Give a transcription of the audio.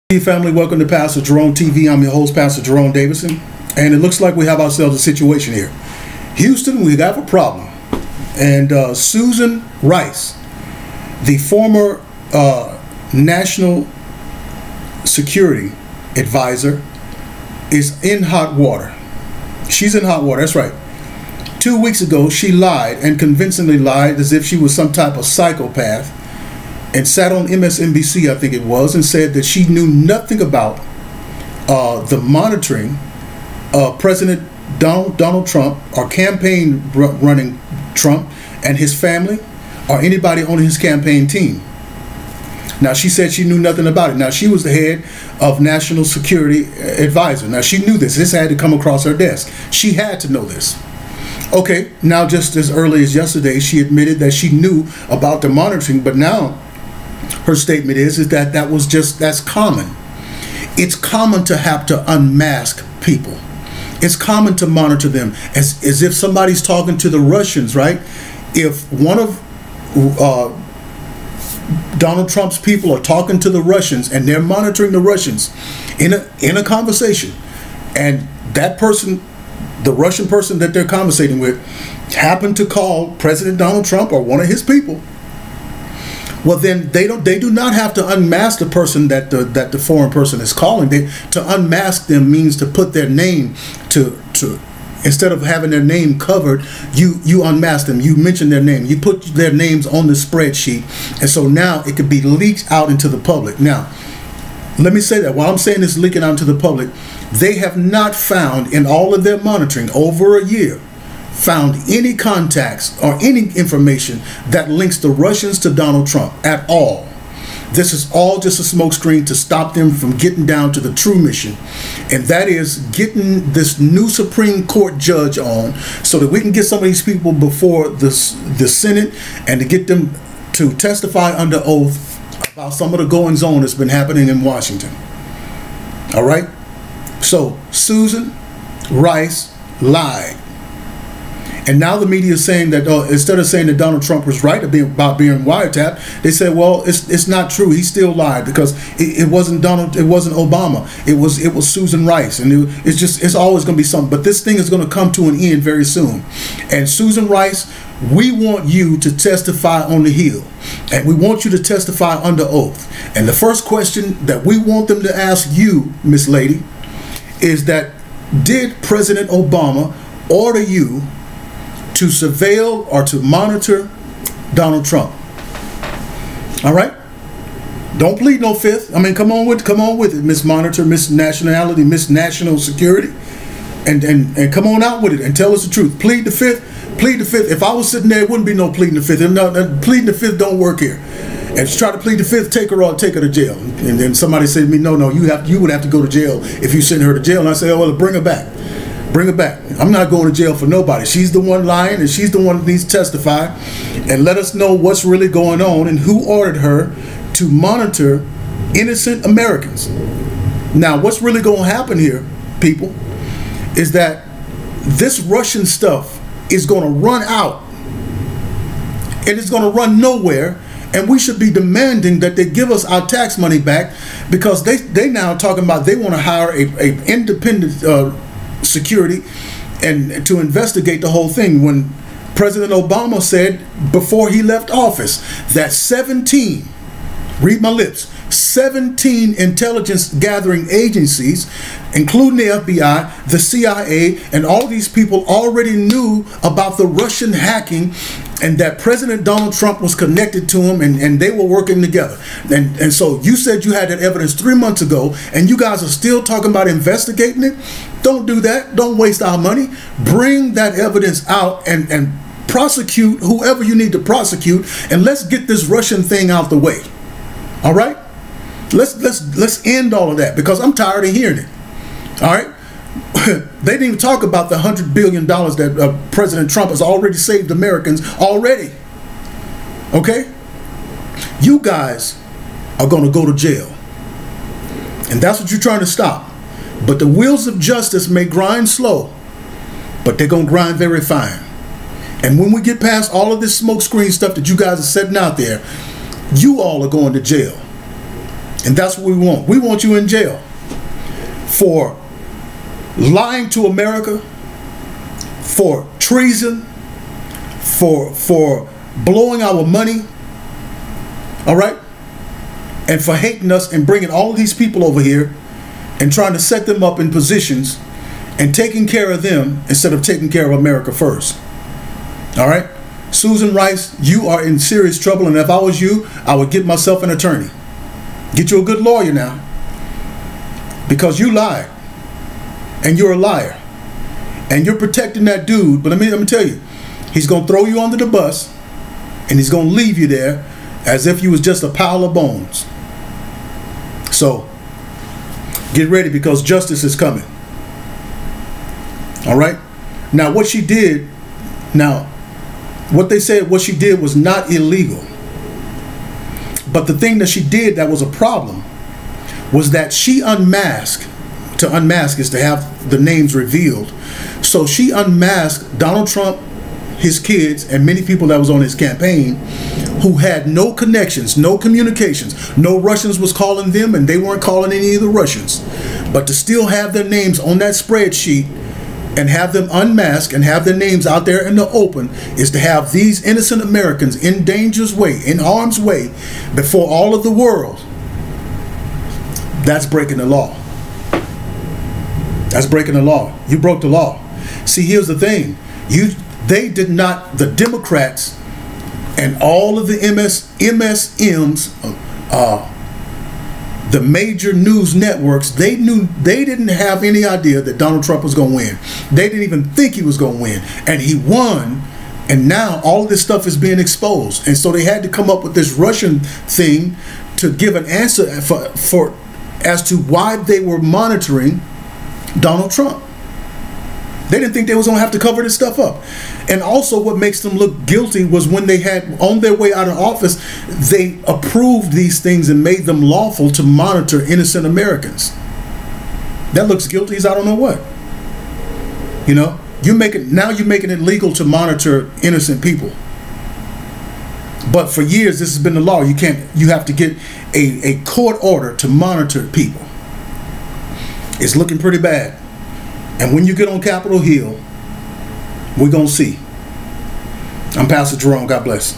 Hey family, welcome to Pastor Jerome TV. I'm your host, Pastor Jerome Davison, and it looks like we have ourselves a situation here. Houston, we have a problem, and Susan Rice, the former national security advisor, is in hot water. She's in hot water, that's right. 2 weeks ago, she lied, and convincingly lied as if she was some type of psychopath, and sat on MSNBC, I think it was, and said that she knew nothing about the monitoring of President Donald Trump, or campaign running Trump and his family, or anybody on his campaign team. Now, she said she knew nothing about it. Now, she was the head of National Security Advisor. Now, she knew this. This had to come across her desk. She had to know this. Okay, now just as early as yesterday, she admitted that she knew about the monitoring, but now her statement is that that's common. It's common to have to unmask people. It's common to monitor them as if somebody's talking to the Russians, right? If one of Donald Trump's people are talking to the Russians and they're monitoring the Russians in a conversation, and that person, the Russian person that they're conversating with, happened to call President Donald Trump or one of his people, well, then they do not have to unmask the person that the foreign person is calling. To unmask them means to put their name to instead of having their name covered, you unmask them. You mention their name. You put their names on the spreadsheet, and so now it could be leaked out into the public. Now, let me say that while I'm saying this leaking out into the public, they have not found in all of their monitoring over a year found any contacts or any information that links the Russians to Donald Trump at all. This is all just a smokescreen to stop them from getting down to the true mission, and that is getting this new Supreme Court judge on so that we can get some of these people before the Senate and to get them to testify under oath about some of the goings on that's been happening in Washington. All right? So Susan Rice lied. And now the media is saying that instead of saying that Donald Trump was right about being wiretapped, they said, well, it's not true. He still lied because it wasn't Obama. It was Susan Rice, and it's always going to be something. But this thing is going to come to an end very soon. And Susan Rice, we want you to testify on the Hill, and we want you to testify under oath. And the first question that we want them to ask you, Miss Lady, is that did President Obama order you to surveil or to monitor Donald Trump? All right? Don't plead no fifth. I mean, come on with it, Miss Monitor, Miss Nationality, Miss National Security, and come on out with it and tell us the truth. Plead the fifth. Plead the fifth. If I was sitting there, it wouldn't be no pleading the fifth. Pleading the fifth don't work here. And to try to plead the fifth, take her to jail. And then somebody said to me, no, you would have to go to jail if you send her to jail. And I say, oh, well, bring her back. Bring her back. I'm not going to jail for nobody. She's the one lying, and she's the one that needs to testify and let us know what's really going on and who ordered her to monitor innocent Americans. Now, what's really going to happen here, people, is that this Russian stuff is going to run out. It is going to run nowhere, and we should be demanding that they give us our tax money back, because they now talking about they want to hire a independent security and to investigate the whole thing, when President Obama said before he left office that 17, read my lips, 17 intelligence gathering agencies, including the FBI, the CIA, and all these people already knew about the Russian hacking, and that President Donald Trump was connected to him, and they were working together. And so you said you had that evidence 3 months ago, and you guys are still talking about investigating it? Don't do that. Don't waste our money. Bring that evidence out and prosecute whoever you need to prosecute, and let's get this Russian thing out the way. All right? Let's end all of that, because I'm tired of hearing it. All right? They didn't even talk about the $100 billion that President Trump has already saved Americans already. Okay? You guys are going to go to jail. And that's what you're trying to stop. But the wheels of justice may grind slow, but they're going to grind very fine. And when we get past all of this smokescreen stuff that you guys are setting out there, you all are going to jail. And that's what we want. We want you in jail for lying to America, for treason, for blowing our money, all right, and for hating us and bringing all of these people over here and trying to set them up in positions and taking care of them instead of taking care of America first. All right, Susan Rice, you are in serious trouble, and if I was you, I would get myself an attorney. Get you a good lawyer now, because you lied, and you're a liar, and you're protecting that dude. But let me tell you, he's gonna throw you under the bus, and he's gonna leave you there as if you was just a pile of bones. So get ready, because justice is coming. All right. Now what she did, what they said what she did was not illegal. But the thing that she did that was a problem was that she unmasked. To unmask is to have the names revealed. So she unmasked Donald Trump, his kids, and many people that was on his campaign who had no connections, no communications. No Russians was calling them, and they weren't calling any of the Russians. But to still have their names on that spreadsheet and have them unmasked and have their names out there in the open is to have these innocent Americans in danger's way, in harm's way, before all of the world. That's breaking the law. That's breaking the law. You broke the law. See, here's the thing. They did not, the Democrats and all of the MSMs, the major news networks, they didn't have any idea that Donald Trump was going to win. They didn't even think he was going to win. And he won. And now all of this stuff is being exposed. And so they had to come up with this Russian thing to give an answer as to why they were monitoring Donald Trump. They didn't think they was going to have to cover this stuff up. And also what makes them look guilty was when they had, on their way out of office, they approved these things and made them lawful to monitor innocent Americans. That looks guilty as I don't know what. You know, now you're making it legal to monitor innocent people. But for years this has been the law. You have to get a court order to monitor people. It's looking pretty bad. And when you get on Capitol Hill, we're going to see. I'm Pastor Jerome. God bless.